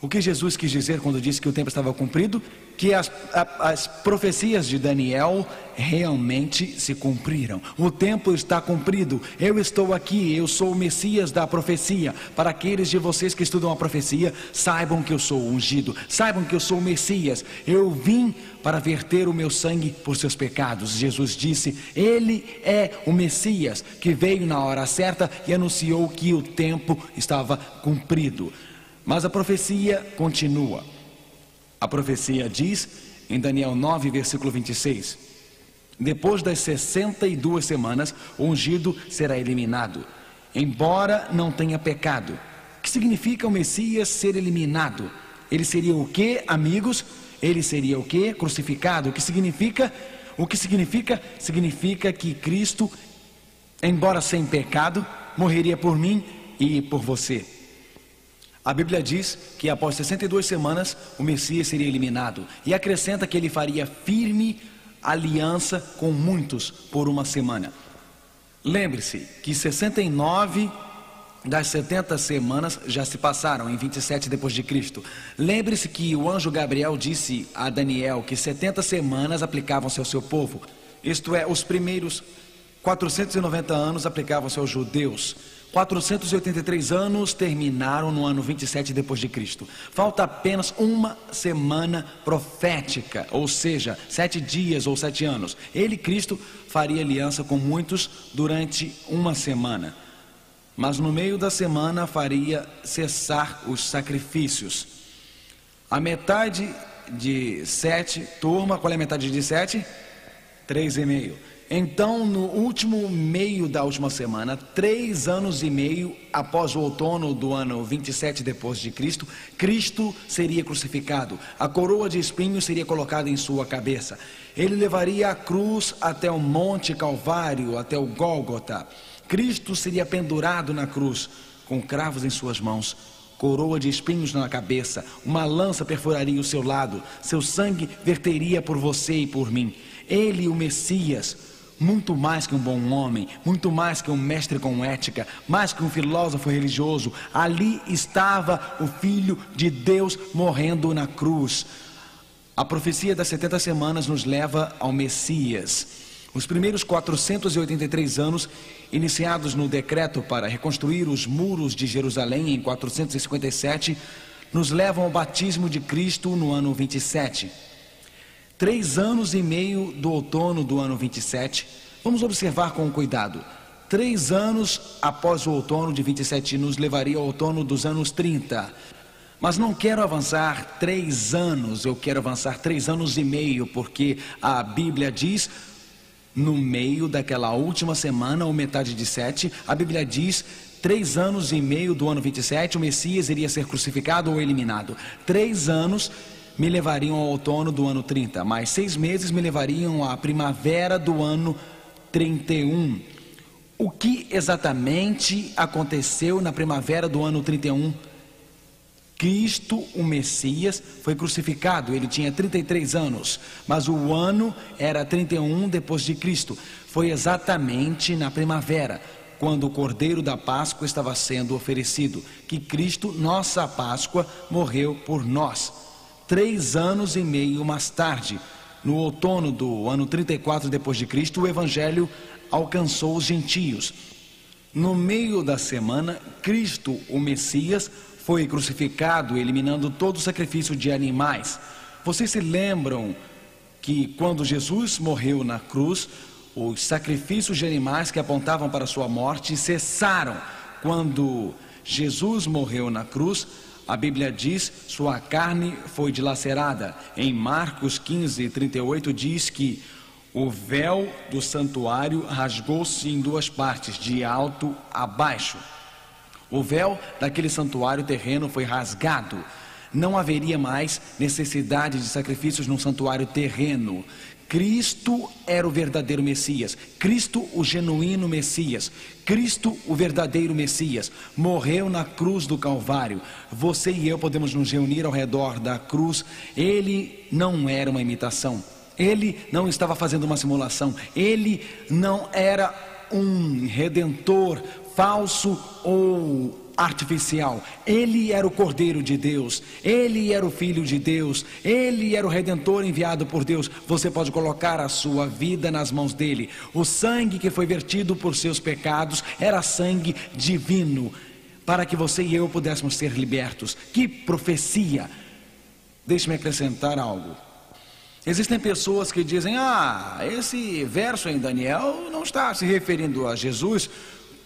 S1: O que Jesus quis dizer quando disse que o tempo estava cumprido? Que as profecias de Daniel realmente se cumpriram. O tempo está cumprido. Eu estou aqui, eu sou o Messias da profecia. Para aqueles de vocês que estudam a profecia, saibam que eu sou o ungido, saibam que eu sou o Messias. Eu vim para verter o meu sangue por seus pecados. Jesus disse: Ele é o Messias que veio na hora certa e anunciou que o tempo estava cumprido. Mas a profecia continua. A profecia diz em Daniel 9, versículo 26: Depois das 62 semanas, o ungido será eliminado, embora não tenha pecado. O que significa o Messias ser eliminado? Ele seria o quê, amigos? Ele seria o quê? Crucificado. O que significa? Significa que Cristo, embora sem pecado, morreria por mim e por você. A Bíblia diz que após 62 semanas o Messias seria eliminado, e acrescenta que ele faria firme aliança com muitos por uma semana. Lembre-se que 69 das 70 semanas já se passaram em 27 depois de Cristo. Lembre-se que o anjo Gabriel disse a Daniel que 70 semanas aplicavam-se ao seu povo, isto é, os primeiros 490 anos aplicavam-se aos judeus. 483 anos terminaram no ano 27 depois de Cristo. Falta apenas uma semana profética, ou seja, 7 dias ou 7 anos. Ele, Cristo, faria aliança com muitos durante uma semana. Mas no meio da semana faria cessar os sacrifícios. A metade de 7, turma, qual é a metade de 7? 3,5. Então, no último meio da última semana, 3 anos e meio após o outono do ano 27 depois de Cristo, Cristo seria crucificado. A coroa de espinhos seria colocada em sua cabeça. Ele levaria a cruz até o Monte Calvário, até o Gólgota. Cristo seria pendurado na cruz, com cravos em suas mãos, coroa de espinhos na cabeça, uma lança perfuraria o seu lado, seu sangue verteria por você e por mim. Ele, o Messias, muito mais que um bom homem, muito mais que um mestre com ética, mais que um filósofo religioso, ali estava o Filho de Deus morrendo na cruz. A profecia das 70 semanas nos leva ao Messias. Os primeiros 483 anos, iniciados no decreto para reconstruir os muros de Jerusalém em 457, nos levam ao batismo de Cristo no ano 27. 3 anos e meio do outono do ano 27, vamos observar com cuidado. 3 anos após o outono de 27 nos levaria ao outono dos anos 30. Mas não quero avançar 3 anos, eu quero avançar 3 anos e meio, porque a Bíblia diz, no meio daquela última semana, ou metade de 7, a Bíblia diz, 3 anos e meio do ano 27, o Messias iria ser crucificado ou eliminado. 3 anos me levariam ao outono do ano 30, mais 6 meses me levariam à primavera do ano 31. O que exatamente aconteceu na primavera do ano 31? Cristo, o Messias, foi crucificado. Ele tinha 33 anos, mas o ano era 31 depois de Cristo. Foi exatamente na primavera, quando o Cordeiro da Páscoa estava sendo oferecido, que Cristo, nossa Páscoa, morreu por nós. 3 anos e meio mais tarde, no outono do ano 34 depois de Cristo, o evangelho alcançou os gentios. No meio da semana, Cristo, o Messias, foi crucificado, eliminando todo o sacrifício de animais. Vocês se lembram que quando Jesus morreu na cruz, os sacrifícios de animais que apontavam para a sua morte cessaram. Quando Jesus morreu na cruz, a Bíblia diz, sua carne foi dilacerada. Em Marcos 15:38 diz que o véu do santuário rasgou-se em duas partes, de alto a baixo. O véu daquele santuário terreno foi rasgado. Não haveria mais necessidade de sacrifícios num santuário terreno. Cristo era o verdadeiro Messias, Cristo o genuíno Messias, Cristo o verdadeiro Messias, morreu na cruz do Calvário. Você e eu podemos nos reunir ao redor da cruz. Ele não era uma imitação, ele não estava fazendo uma simulação, ele não era um redentor falso ou artificial. Ele era o Cordeiro de Deus, ele era o Filho de Deus, ele era o Redentor enviado por Deus. Você pode colocar a sua vida nas mãos dele. O sangue que foi vertido por seus pecados era sangue divino, para que você e eu pudéssemos ser libertos. Que profecia! Deixe-me acrescentar algo. Existem pessoas que dizem, esse verso em Daniel não está se referindo a Jesus,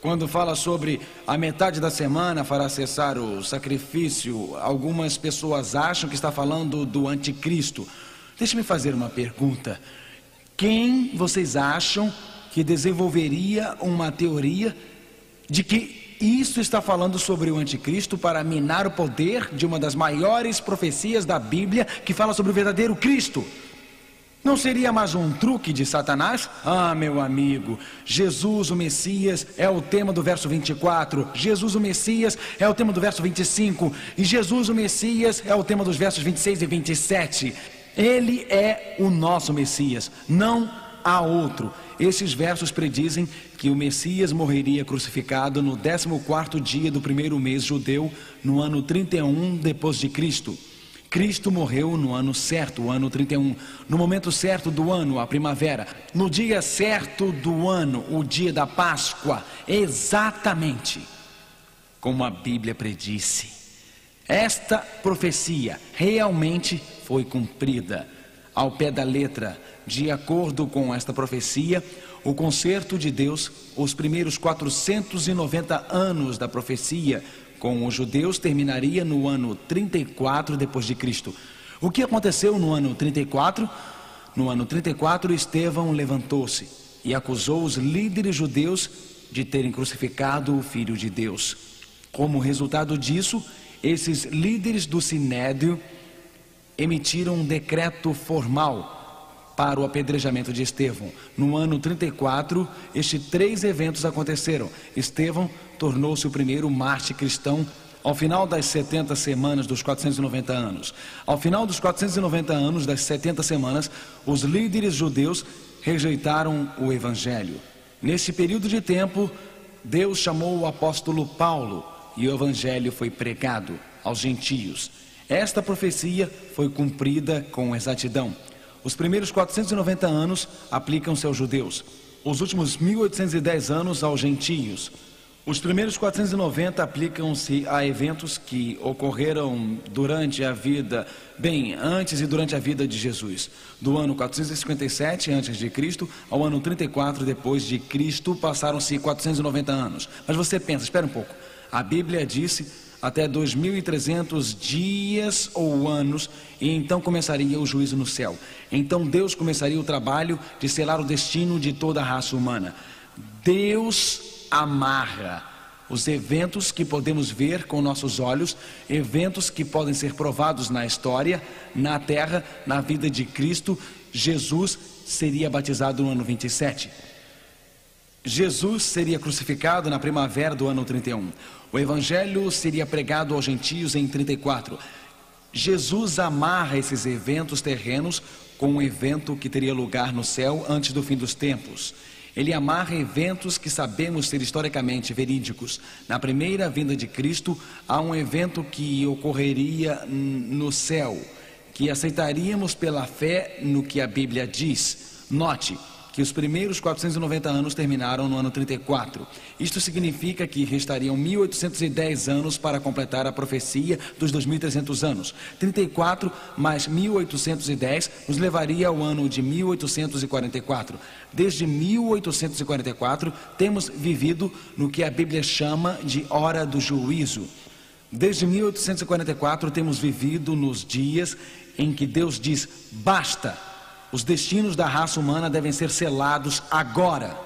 S1: quando fala sobre a metade da semana fará cessar o sacrifício. Algumas pessoas acham que está falando do anticristo. Deixe-me fazer uma pergunta. Quem vocês acham que desenvolveria uma teoria de que isso está falando sobre o anticristo para minar o poder de uma das maiores profecias da Bíblia, que fala sobre o verdadeiro Cristo? Não seria mais um truque de Satanás? Meu amigo, Jesus o Messias é o tema do verso 24, Jesus o Messias é o tema do verso 25, e Jesus o Messias é o tema dos versos 26 e 27. Ele é o nosso Messias, não há outro. Esses versos predizem que o Messias morreria crucificado no 14º dia do primeiro mês judeu, no ano 31 depois de Cristo. Cristo morreu no ano certo, o ano 31, no momento certo do ano, a primavera, no dia certo do ano, o dia da Páscoa, exatamente como a Bíblia predisse. Esta profecia realmente foi cumprida ao pé da letra. De acordo com esta profecia, o concerto de Deus, os primeiros 490 anos da profecia com os judeus terminaria no ano 34 depois de Cristo. O que aconteceu no ano 34? No ano 34, Estevão levantou-se e acusou os líderes judeus de terem crucificado o Filho de Deus. Como resultado disso, esses líderes do Sinédrio emitiram um decreto formal para o apedrejamento de Estevão. No ano 34, estes 3 eventos aconteceram. Estevão tornou-se o primeiro mártir cristão ao final das 70 semanas dos 490 anos. Ao final dos 490 anos das 70 semanas, os líderes judeus rejeitaram o evangelho. Nesse período de tempo, Deus chamou o apóstolo Paulo e o evangelho foi pregado aos gentios. Esta profecia foi cumprida com exatidão. Os primeiros 490 anos aplicam-se aos judeus, os últimos 1810 anos aos gentios. Os primeiros 490 aplicam-se a eventos que ocorreram durante a vida, antes e durante a vida de Jesus. Do ano 457 a.C. ao ano 34 depois de Cristo, passaram-se 490 anos. Mas você pensa, espera um pouco, a Bíblia disse até 2.300 dias ou anos, e então começaria o juízo no céu. Então Deus começaria o trabalho de selar o destino de toda a raça humana. Deus amarra os eventos que podemos ver com nossos olhos, eventos que podem ser provados na história, na terra, na vida de Cristo. Jesus seria batizado no ano 27. Jesus seria crucificado na primavera do ano 31. O evangelho seria pregado aos gentios em 34. Jesus amarra esses eventos terrenos com um evento que teria lugar no céu antes do fim dos tempos. Ele amarra eventos que sabemos ser historicamente verídicos. Na primeira vinda de Cristo, há um evento que ocorreria no céu, que aceitaríamos pela fé no que a Bíblia diz. Note que os primeiros 490 anos terminaram no ano 34. Isto significa que restariam 1810 anos para completar a profecia dos 2300 anos. 34 mais 1810 nos levaria ao ano de 1844. Desde 1844 temos vivido no que a Bíblia chama de hora do juízo. Desde 1844 temos vivido nos dias em que Deus diz: basta. Os destinos da raça humana devem ser selados agora.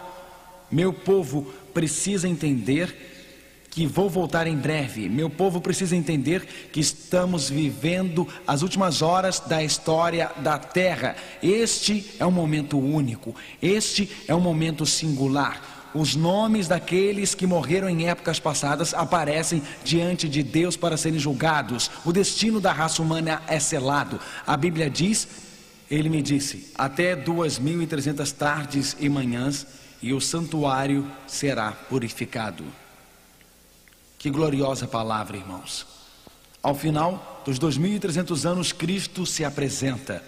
S1: Meu povo precisa entender que vou voltar em breve. Meu povo precisa entender que estamos vivendo as últimas horas da história da Terra. Este é um momento único. Este é um momento singular. Os nomes daqueles que morreram em épocas passadas aparecem diante de Deus para serem julgados. O destino da raça humana é selado. A Bíblia diz: Ele me disse, até 2.300 tardes e manhãs, e o santuário será purificado. Que gloriosa palavra, irmãos. Ao final dos 2.300 anos, Cristo se apresenta.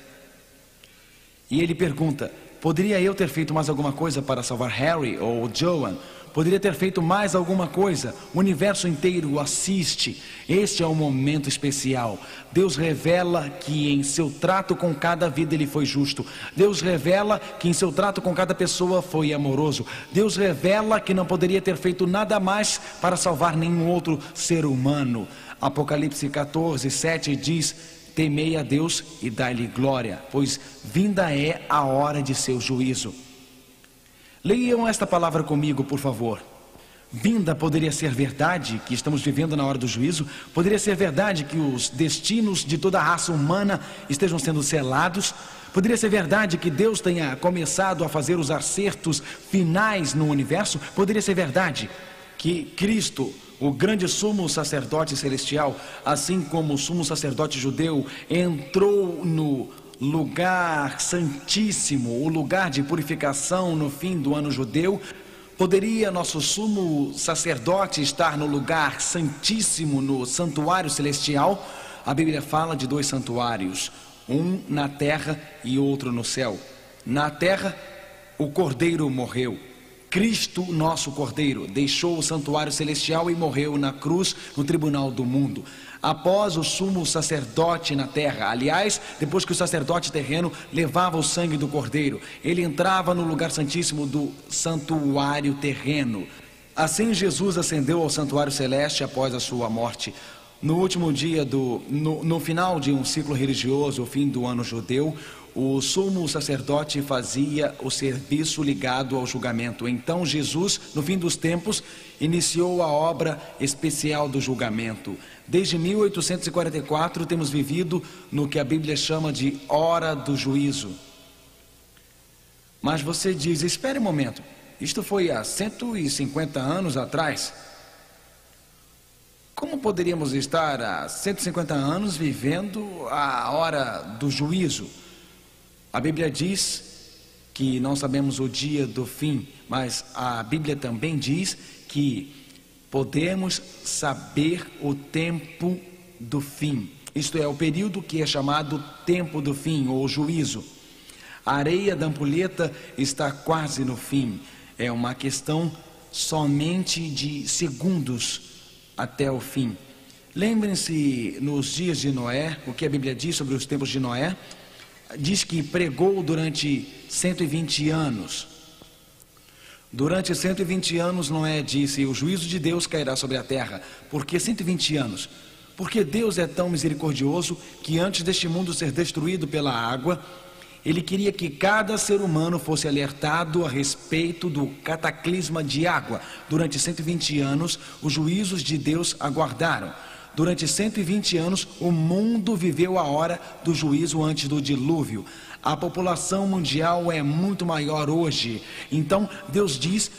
S1: E ele pergunta: poderia eu ter feito mais alguma coisa para salvar Harry ou Joan? Poderia ter feito mais alguma coisa? O universo inteiro o assiste. Este é um momento especial. Deus revela que em seu trato com cada vida Ele foi justo. Deus revela que em seu trato com cada pessoa foi amoroso. Deus revela que não poderia ter feito nada mais para salvar nenhum outro ser humano. Apocalipse 14, 7 diz: temei a Deus e dai-lhe glória, pois vinda é a hora de seu juízo. Leiam esta palavra comigo, por favor. Vinda poderia ser verdade que estamos vivendo na hora do juízo. Poderia ser verdade que os destinos de toda a raça humana estejam sendo selados. Poderia ser verdade que Deus tenha começado a fazer os acertos finais no universo. Poderia ser verdade que Cristo, o grande sumo sacerdote celestial, assim como o sumo sacerdote judeu, entrou no lugar santíssimo, o lugar de purificação no fim do ano judeu. Poderia nosso sumo sacerdote estar no lugar santíssimo, no santuário celestial? A Bíblia fala de dois santuários, um na terra e outro no céu. Na terra, o Cordeiro morreu. Cristo, nosso Cordeiro, deixou o santuário celestial e morreu na cruz, no tribunal do mundo. Após o sumo sacerdote na terra, aliás, depois que o sacerdote terreno levava o sangue do Cordeiro, ele entrava no lugar santíssimo do santuário terreno. Assim Jesus ascendeu ao santuário celeste após a sua morte. No último dia no final de um ciclo religioso, o fim do ano judeu, o sumo sacerdote fazia o serviço ligado ao julgamento. Então Jesus, no fim dos tempos, iniciou a obra especial do julgamento. Desde 1844 temos vivido no que a Bíblia chama de hora do juízo. Mas você diz: espere um momento, isto foi há 150 anos atrás. Como poderíamos estar há 150 anos vivendo a hora do juízo? A Bíblia diz que não sabemos o dia do fim, mas a Bíblia também diz que podemos saber o tempo do fim. Isto é, o período que é chamado tempo do fim ou juízo. A areia da ampulheta está quase no fim. É uma questão somente de segundos até o fim. Lembrem-se, nos dias de Noé, o que a Bíblia diz sobre os tempos de Noé. Diz que pregou durante 120 anos. Durante 120 anos Noé disse: o juízo de Deus cairá sobre a terra. Por que 120 anos? Porque Deus é tão misericordioso que antes deste mundo ser destruído pela água, Ele queria que cada ser humano fosse alertado a respeito do cataclisma de água. Durante 120 anos, os juízos de Deus aguardaram. Durante 120 anos, o mundo viveu a hora do juízo antes do dilúvio. A população mundial é muito maior hoje. Então, Deus diz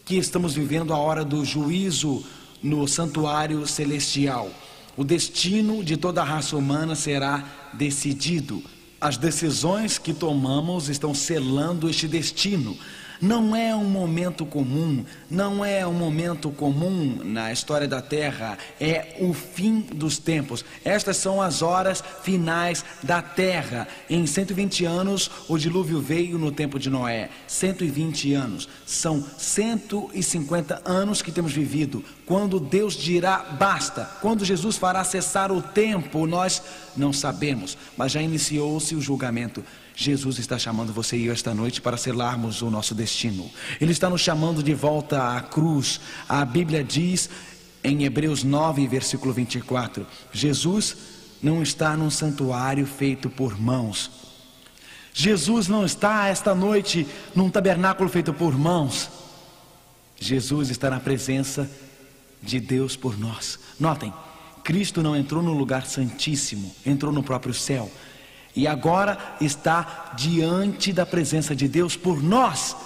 S1: que estamos vivendo a hora do juízo no santuário celestial. O destino de toda a raça humana será decidido. As decisões que tomamos estão selando este destino. Não é um momento comum, não é um momento comum na história da terra, é o fim dos tempos. Estas são as horas finais da terra. Em 120 anos, o dilúvio veio no tempo de Noé. 120 anos, são 150 anos que temos vivido. Quando Deus dirá basta, quando Jesus fará cessar o tempo, nós não sabemos, mas já iniciou-se o julgamento. Jesus está chamando você e eu esta noite para selarmos o nosso destino. Ele está nos chamando de volta à cruz. A Bíblia diz em Hebreus 9, versículo 24, Jesus não está num santuário feito por mãos. Jesus não está esta noite num tabernáculo feito por mãos. Jesus está na presença de Deus por nós. Notem, Cristo não entrou no lugar santíssimo, entrou no próprio céu. E agora está diante da presença de Deus por nós.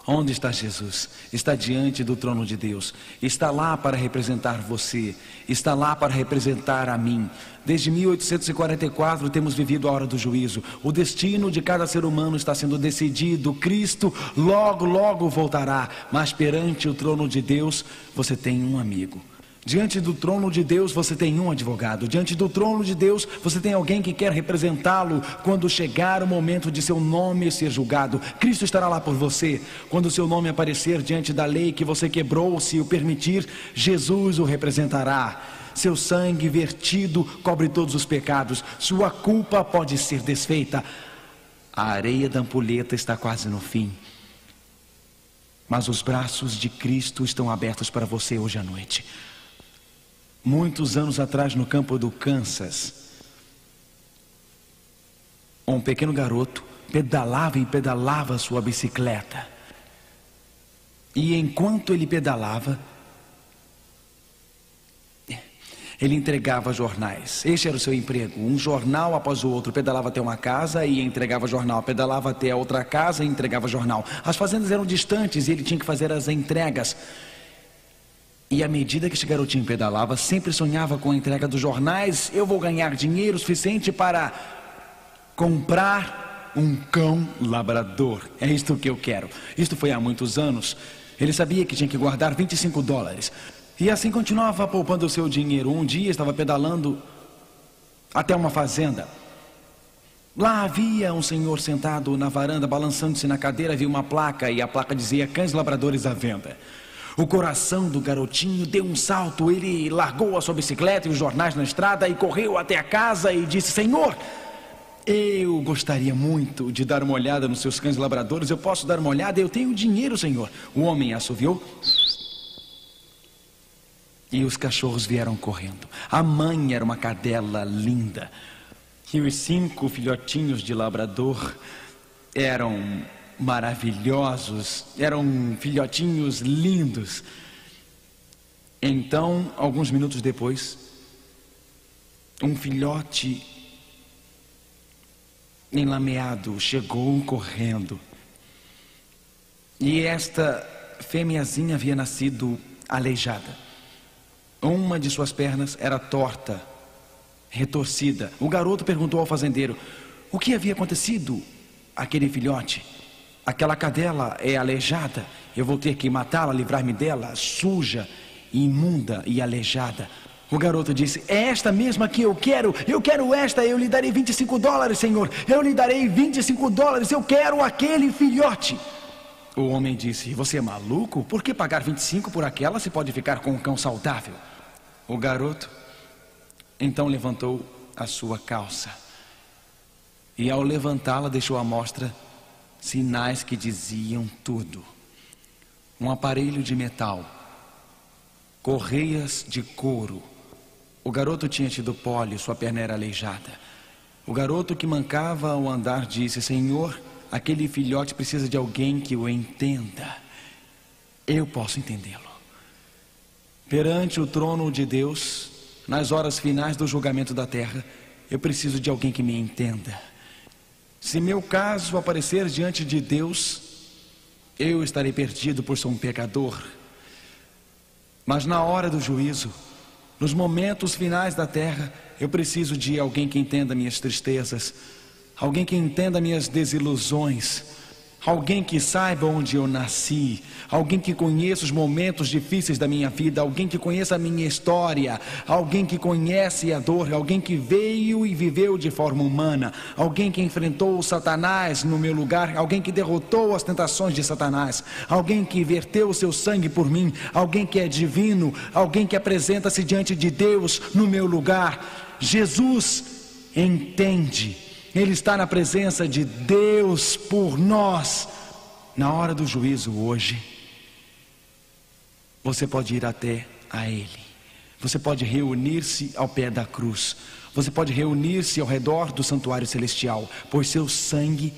S1: Onde está Jesus? Está diante do trono de Deus. Está lá para representar você. Está lá para representar a mim. Desde 1844 temos vivido a hora do juízo. O destino de cada ser humano está sendo decidido. Cristo logo, logo voltará. Mas perante o trono de Deus, você tem um amigo. Diante do trono de Deus você tem um advogado. Diante do trono de Deus você tem alguém que quer representá-lo quando chegar o momento de seu nome ser julgado. Cristo estará lá por você. Quando seu nome aparecer diante da lei que você quebrou, se o permitir, Jesus o representará. Seu sangue vertido cobre todos os pecados. Sua culpa pode ser desfeita. A areia da ampulheta está quase no fim. Mas os braços de Cristo estão abertos para você hoje à noite. Muitos anos atrás, no campo do Kansas, um pequeno garoto pedalava e pedalava sua bicicleta. E enquanto ele pedalava, ele entregava jornais. Este era o seu emprego, um jornal após o outro. Pedalava até uma casa e entregava jornal. Pedalava até a outra casa e entregava jornal. As fazendas eram distantes e ele tinha que fazer as entregas. E à medida que este garotinho pedalava, sempre sonhava com a entrega dos jornais. Eu vou ganhar dinheiro suficiente para comprar um cão labrador. É isto que eu quero. Isto foi há muitos anos. Ele sabia que tinha que guardar $25. E assim continuava poupando o seu dinheiro. Um dia estava pedalando até uma fazenda. Lá havia um senhor sentado na varanda, balançando-se na cadeira. Viu uma placa e a placa dizia: cães labradores à venda. O coração do garotinho deu um salto. Ele largou a sua bicicleta e os jornais na estrada e correu até a casa e disse: Senhor, eu gostaria muito de dar uma olhada nos seus cães labradores. Eu posso dar uma olhada? Eu tenho dinheiro, Senhor. O homem assoviou e os cachorros vieram correndo. A mãe era uma cadela linda e os 5 filhotinhos de labrador eram maravilhosos, eram filhotinhos lindos. Então, alguns minutos depois, um filhote enlameado chegou correndo. E esta fêmeazinha havia nascido aleijada. Uma de suas pernas era torta, retorcida. O garoto perguntou ao fazendeiro: o que havia acontecido àquele filhote? Aquela cadela é aleijada. Eu vou ter que matá-la, livrar-me dela, suja, imunda e aleijada. O garoto disse: é esta mesma que eu quero esta. Eu lhe darei $25, Senhor. Eu lhe darei $25. Eu quero aquele filhote. O homem disse: você é maluco? Por que pagar 25 por aquela se pode ficar com um cão saudável? O garoto então levantou a sua calça e, ao levantá-la, deixou à mostra sinais que diziam tudo. Um aparelho de metal, correias de couro. O garoto tinha tido pólio, sua perna era aleijada. O garoto, que mancava ao andar, disse: Senhor, aquele filhote precisa de alguém que o entenda. Eu posso entendê-lo. Perante o trono de Deus, nas horas finais do julgamento da terra, eu preciso de alguém que me entenda. Se meu caso aparecer diante de Deus, eu estarei perdido por ser um pecador. Mas na hora do juízo, nos momentos finais da terra, eu preciso de alguém que entenda minhas tristezas, alguém que entenda minhas desilusões, Alguém que saiba onde eu nasci, alguém que conheça os momentos difíceis da minha vida, alguém que conheça a minha história, alguém que conhece a dor, alguém que veio e viveu de forma humana, alguém que enfrentou Satanás no meu lugar, alguém que derrotou as tentações de Satanás, alguém que verteu o seu sangue por mim, alguém que é divino, alguém que apresenta-se diante de Deus no meu lugar. Jesus entende. Ele está na presença de Deus por nós. Na hora do juízo hoje, você pode ir até a Ele. Você pode reunir-se ao pé da cruz. Você pode reunir-se ao redor do santuário celestial, pois seu sangue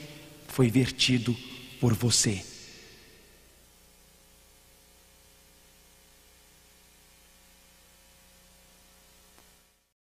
S1: foi vertido por você.